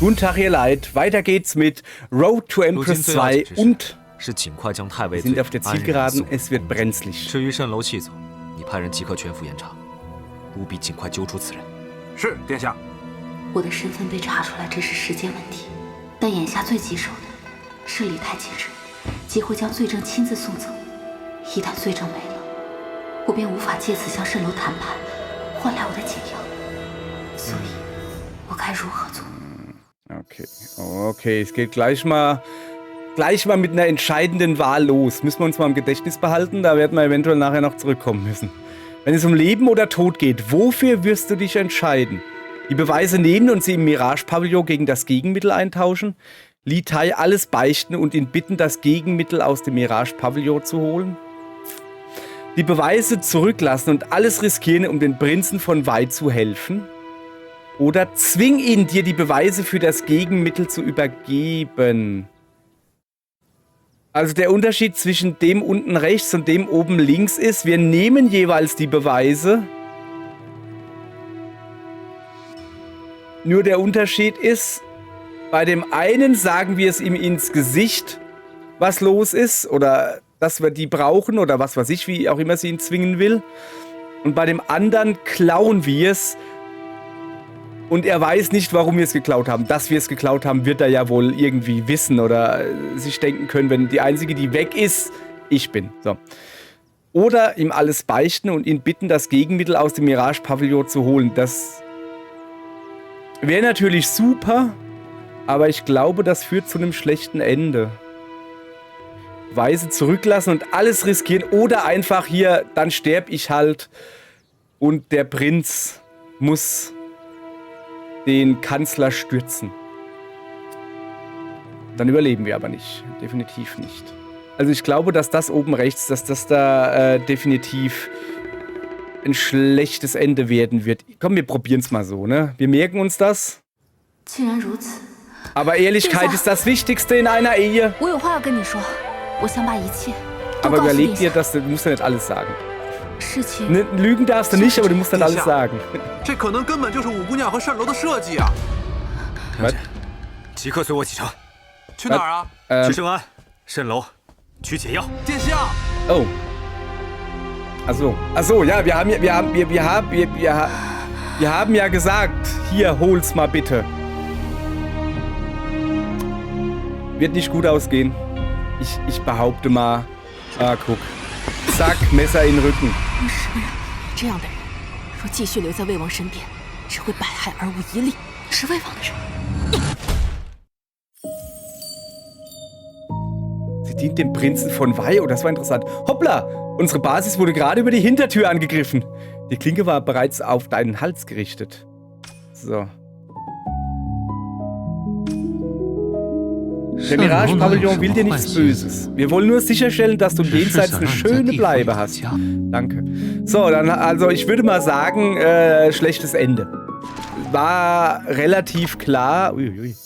Guten Tag, ihr Leid. Weiter geht's mit Road to Empress 2 und wir sind auf der Zielgeraden. Es wird brenzlig. 至于蜃楼细总，你派人即刻全副严查，务必尽快揪出此人。是，殿下。我的身份被查出来只是时间问题，但眼下最棘手的是李太接旨，即会将罪证亲自送走。一旦罪证没了，我便无法借此向蜃楼谈判，换来我的解药。所以，我该如何做？ Okay, es geht gleich mal mit einer entscheidenden Wahl los. Müssen wir uns mal im Gedächtnis behalten, da werden wir eventuell nachher noch zurückkommen müssen. Wenn es um Leben oder Tod geht, wofür wirst du dich entscheiden? Die Beweise nehmen und sie im Mirage-Pavillon gegen das Gegenmittel eintauschen? Li Tai alles beichten und ihn bitten, das Gegenmittel aus dem Mirage-Pavillon zu holen? Die Beweise zurücklassen und alles riskieren, um den Prinzen von Wei zu helfen? Oder zwing ihn, dir die Beweise für das Gegenmittel zu übergeben. Also der Unterschied zwischen dem unten rechts und dem oben links ist, wir nehmen jeweils die Beweise. Nur der Unterschied ist, bei dem einen sagen wir es ihm ins Gesicht, was los ist, oder dass wir die brauchen, oder was weiß ich, wie auch immer sie ihn zwingen will. Und bei dem anderen klauen wir es. Und er weiß nicht, warum wir es geklaut haben. Dass wir es geklaut haben, wird er ja wohl irgendwie wissen oder sich denken können, wenn die Einzige, die weg ist, ich bin. So. Oder ihm alles beichten und ihn bitten, das Gegenmittel aus dem Mirage-Pavillon zu holen. Das wäre natürlich super, aber ich glaube, das führt zu einem schlechten Ende. Weise zurücklassen und alles riskieren oder einfach hier, dann sterb ich halt und der Prinz muss den Kanzler stürzen. Dann überleben wir aber nicht. Definitiv nicht. Also ich glaube, dass das oben rechts, dass das da definitiv ein schlechtes Ende werden wird. Komm, wir probieren es mal so, ne? Wir merken uns das. Aber Ehrlichkeit ist das Wichtigste in einer Ehe. Aber überleg dir, du musst ja nicht alles sagen. Lügen darfst du nicht, aber du musst dann alles sagen. 这可能根本就是五姑娘和蜃楼的设计啊！了解，即刻随我启程。去哪儿啊？去圣安、蜃楼取解药。殿下。Oh. Ach so, ja, wir haben ja gesagt, hier, hol's mal bitte. Wird nicht gut ausgehen. Ich behaupte mal. Ah, guck. Zack, Messer in den Rücken. 这样的人，若继续留在魏王身边，只会百害而无一利。是魏王的人。Sie dient dem Prinzen von Wei. Oh, das war interessant. Hoppla! Unsere Basis wurde gerade über die Hintertür angegriffen. Die Klinke war bereits auf deinen Hals gerichtet. So. Der Mirage-Pavillon will dir nichts Böses. Wir wollen nur sicherstellen, dass du jenseits eine schöne Bleibe hast. Danke. So, dann, also ich würde mal sagen, schlechtes Ende. War relativ klar. Uiui.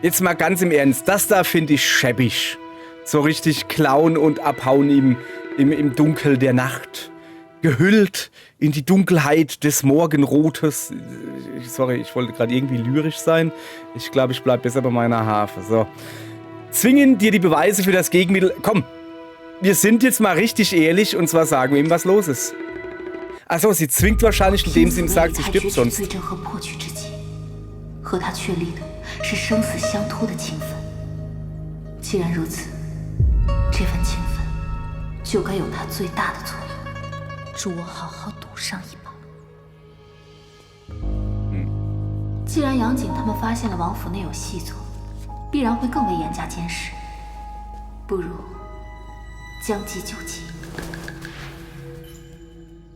Jetzt mal ganz im Ernst, das da finde ich schäbig. So richtig klauen und abhauen im Dunkel der Nacht. Gehüllt in die Dunkelheit des Morgenrotes. Sorry, ich wollte gerade irgendwie lyrisch sein. Ich glaube, ich bleibe besser bei meiner Harfe. So. Zwingen dir die Beweise für das Gegenmittel. Komm, wir sind jetzt mal richtig ehrlich und zwar sagen wir ihm, was los ist. Achso, sie zwingt wahrscheinlich, indem sie ihm sagt, sie stirbt sonst.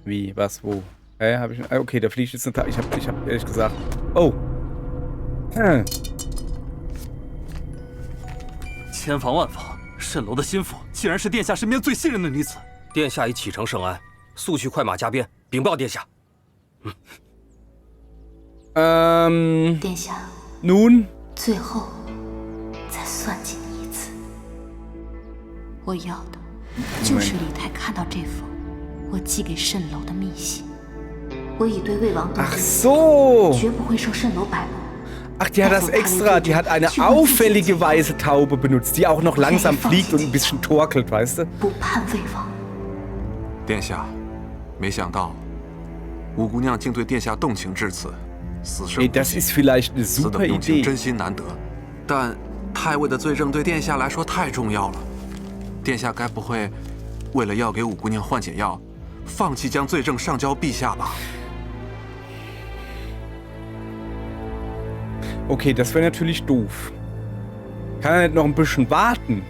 Wie, was, wo? Hab ich, okay, da fliegt jetzt ein Tag. Ich hab ehrlich gesagt. Oh. 千防万防，蜃楼的心腹竟然是殿下身边最信任的女子。殿下已启程圣安，速去快马加鞭禀报殿下。殿下。Nun。最后，再算计你一次。我要的就是李太看到这封我寄给蜃楼的密信。我已对魏王动 Ach 真， so. 绝不会受蜃楼摆布。 Ach, die hat das extra. Die hat eine auffällige weiße Taube benutzt, die auch noch langsam fliegt und ein bisschen torkelt, weißt du? 不叛魏王。殿下，没想到五姑娘竟对殿下动情至此，死生 Ey, 不 das 息， ist vielleicht eine 此 super 等用情 Idee. 真心难得。但太尉的罪证对殿下来说太重要了，殿下该不会为了要给五姑娘换解药，放弃将罪证上交陛下吧？ Okay, das wäre natürlich doof. Kann er nicht noch ein bisschen warten?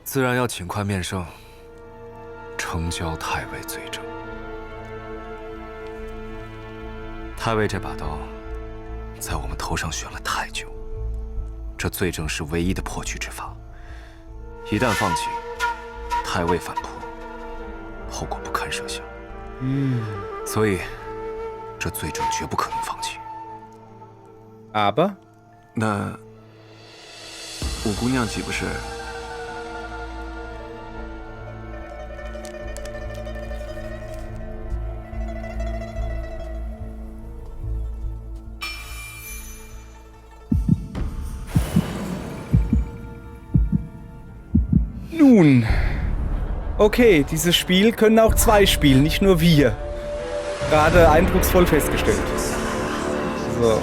自然要尽快面圣，呈交太尉罪证。太尉这把刀，在我们头上悬了太久，这罪证是唯一的破局之法。一旦放弃，太尉反扑，后果不堪设想。所以，这罪证绝不可能放弃。 Aber 那五姑娘岂不是？ nun. Okay, dieses Spiel können auch zwei spielen, nicht nur wir. Gerade eindrucksvoll festgestellt. So.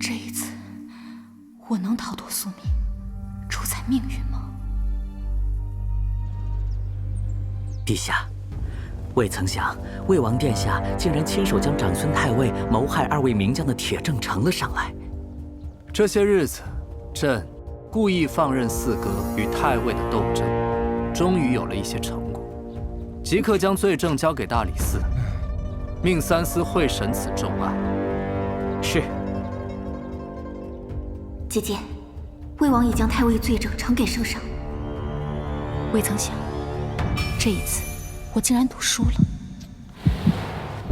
这一次，我能逃脱宿命，主宰命运吗？陛下，未曾想魏王殿下竟然亲手将长孙太尉谋害2位名将的铁证呈了上来。这些日子，朕故意放任四哥与太尉的斗争，终于有了一些成果，即刻将罪证交给大理寺，命三司会审此重案。是。 姐姐，魏王已将太尉罪证呈给圣上。未曾想，这一次我竟然赌输了。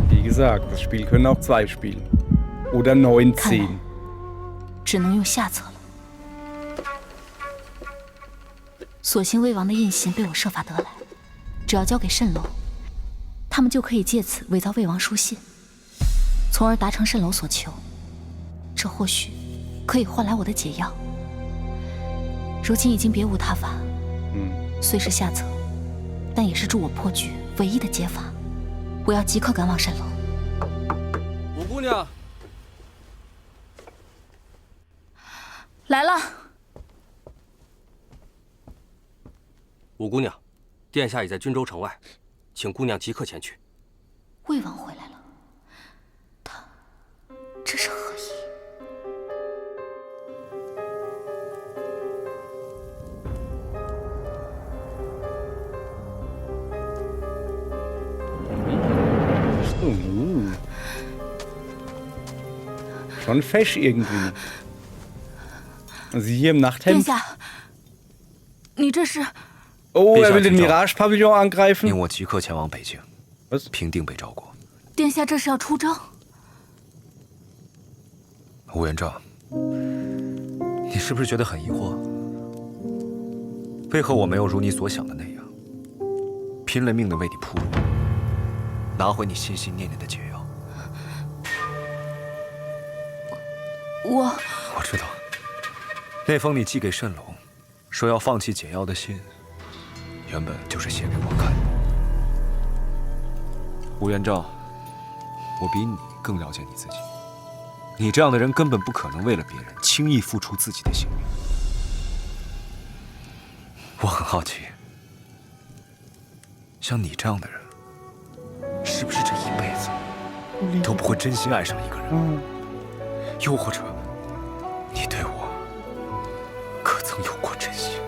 Wie gesagt, das Spiel können auch zwei spielen. Oder 看来 19. 只能用下策了。所幸魏王的印信被我设法得来，只要交给蜃楼，他们就可以借此伪造魏王书信，从而达成蜃楼所求。这或许可以换来我的解药。如今已经别无他法，虽是下策，但也是助我破局唯一的解法。我要即刻赶往蜃楼。五姑娘，来了。五姑娘，殿下已在军州城外，请姑娘即刻前去。魏王回来了，他这是何意？ Schon fesch irgendwie. Und sie hier im 殿 Nachthemd. 下，你这是？ Oh, er will den 陛下，请召。 Mirage-Pavillon 命 angreifen. 我即刻前往北京， Was? 平定北赵国。殿下这是要出征？乌元璋，你是不是觉得很疑惑？为何我没有如你所想的那样，拼了命的为你铺路，拿回你心心念念的解药？我知道，那封你寄给蜃楼，说要放弃解药的信，原本就是写给我看的。乌元璋，我比你更了解你自己。你这样的人根本不可能为了别人轻易付出自己的性命。我很好奇，像你这样的人，是不是这一辈子都不会真心爱上一个人？又或者，你对我可曾有过真心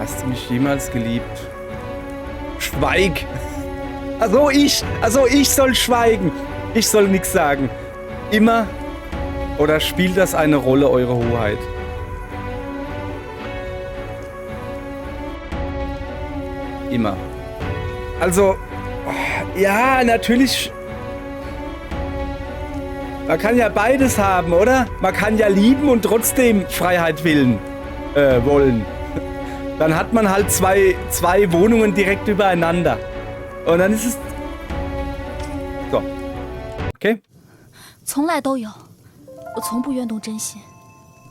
Hast du mich jemals geliebt? Schweig. Also ich soll schweigen. Ich soll nichts sagen. Immer oder spielt das eine Rolle, eure Hoheit? Immer. Also, ja, natürlich. Man kann ja beides haben, oder? Man kann ja lieben und trotzdem Freiheit wollen. Dann hat man halt zwei Wohnungen direkt übereinander. Und dann ist es... So. Okay? 从来都有，我从不愿动真心，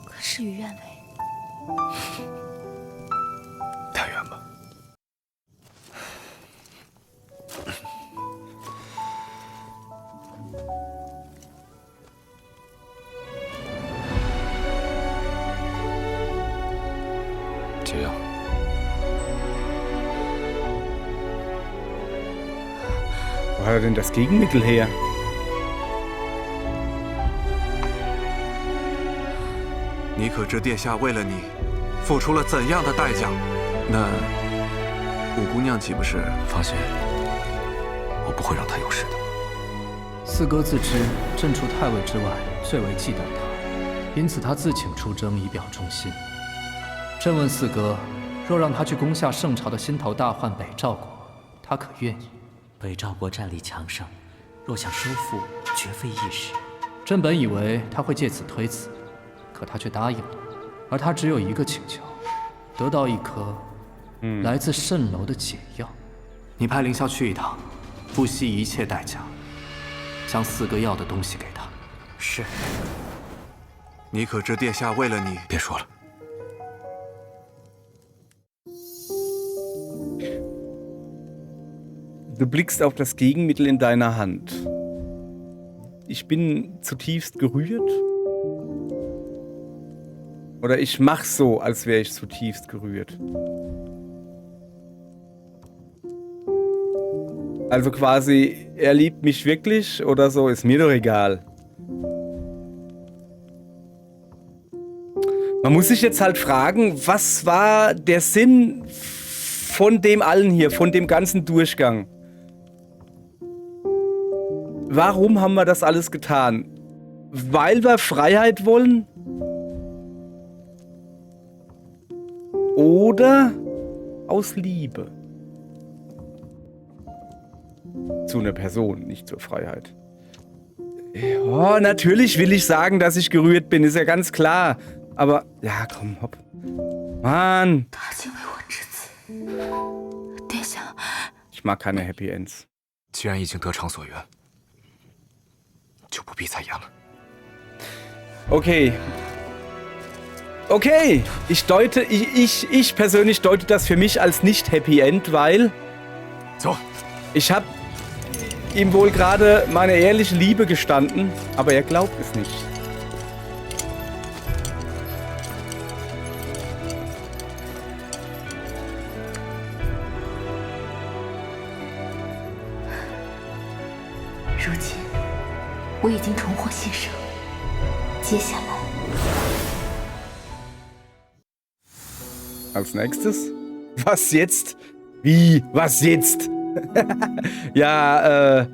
可事与愿违。但愿吧。解药。Wo hat er denn das Gegenmittel her?你可知殿下为了你，付出了怎样的代价？那五姑娘岂不是？放心，我不会让她有事的。四哥自知朕除太尉之外最为忌惮他，因此他自请出征以表忠心。朕问四哥，若让他去攻下圣朝的心头大患北赵国，他可愿意？北赵国战力强盛，若想收复，绝非易事。朕本以为他会借此推辞，可他却答应了。而他只有一个请求，得到一颗来自蜃楼的解药。你派凌霄去一趟，不惜一切代价，将四哥要的东西给他。是。你可知殿下为了你？别说了。Du blickst auf das Gegenmittel in deiner Hand. Ich bin zutiefst gerührt. Oder ich mach's so, als wäre ich zutiefst gerührt. Also quasi, er liebt mich wirklich oder so, ist mir doch egal. Man muss sich jetzt halt fragen, was war der Sinn von dem allen hier, von dem ganzen Durchgang? Warum haben wir das alles getan? Weil wir Freiheit wollen? Oder aus Liebe? Zu einer Person, nicht zur Freiheit. Ja, natürlich will ich sagen, dass ich gerührt bin, ist ja ganz klar. Aber, ja, komm, hopp. Mann. Ich mag keine Happy Ends. 既然已经得偿所愿，就不必再演了。 Okay. Okay. Ich persönlich deute das für mich als nicht Happy End, weil So. ich habe ihm wohl gerade meine ehrliche Liebe gestanden, aber er glaubt es nicht. Als nächstes? Was jetzt? Wie? Was jetzt? Ja,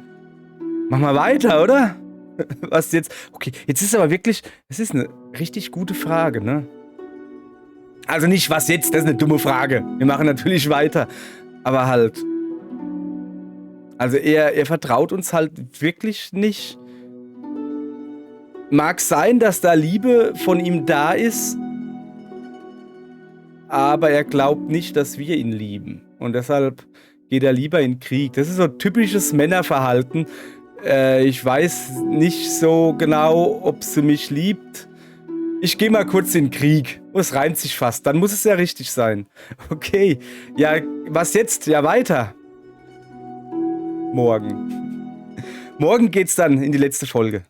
mach mal weiter, oder? Was jetzt? Okay, jetzt ist aber wirklich, es ist eine richtig gute Frage, ne? Also nicht, was jetzt, das ist eine dumme Frage. Wir machen natürlich weiter. Aber halt, also er vertraut uns halt wirklich nicht. Mag sein, dass da Liebe von ihm da ist, aber er glaubt nicht, dass wir ihn lieben. Und deshalb geht er lieber in den Krieg. Das ist so typisches Männerverhalten. Ich weiß nicht so genau, ob sie mich liebt. Ich gehe mal kurz in den Krieg. Oh, es reimt sich fast. Dann muss es ja richtig sein. Okay. Ja, was jetzt? Ja, weiter. Morgen. Morgen geht's dann in die letzte Folge.